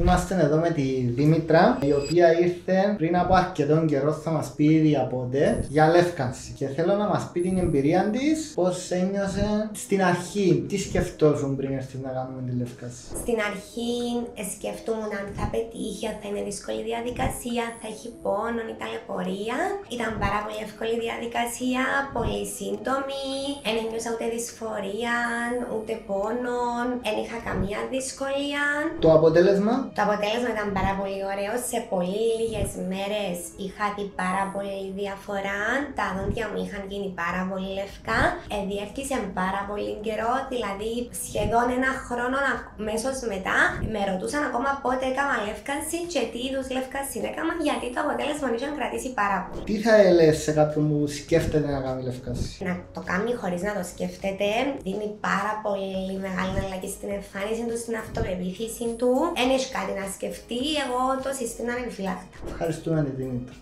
Είμαστε εδώ με τη Δήμητρα, η οποία ήρθε πριν από αρκετόν καιρό, θα μας πει ήδη από πότε, για λεύκανση. Και θέλω να μας πει την εμπειρία της, πώς ένιωσε στην αρχή, τι σκεφτόσουν πριν έρθεις να κάνουμε τη λεύκανση. Στην αρχή σκεφτούμουν αν θα πετύχει, αν θα είναι δύσκολη διαδικασία, θα έχει πόνο ή ταλαιπωρία. Ήταν πάρα πολύ εύκολη διαδικασία, πολύ σύντομη, δεν ένιωσα ούτε δυσφορία, ούτε πόνο, δεν είχα καμία δυσκολία. Το αποτέλεσμα? Το αποτέλεσμα ήταν πάρα πολύ ωραίο. Σε πολύ λίγες μέρες είχα δει πάρα πολύ διαφορά. Τα δόντια μου είχαν γίνει πάρα πολύ λευκά. Διέρχησε πάρα πολύ καιρό, δηλαδή σχεδόν ένα χρόνο αμέσως μετά. Με ρωτούσαν ακόμα πότε έκανα λεύκανση και τι είδους λεύκανση έκανα, γιατί το αποτέλεσμα είχε κρατήσει πάρα πολύ. Τι θα έλεγες σε κάποιον που σκέφτεται να κάνει λεύκανση? Να το κάνει χωρίς να το σκέφτεται, δίνει πάρα πολύ μεγάλη αλλαγή στην εμφάνιση του, στην αυτοπεποίθηση του. Κάτι να σκεφτεί, εγώ το συστήνω ανεπιφυλάκτα. Ευχαριστούμε τη Δήμητρα.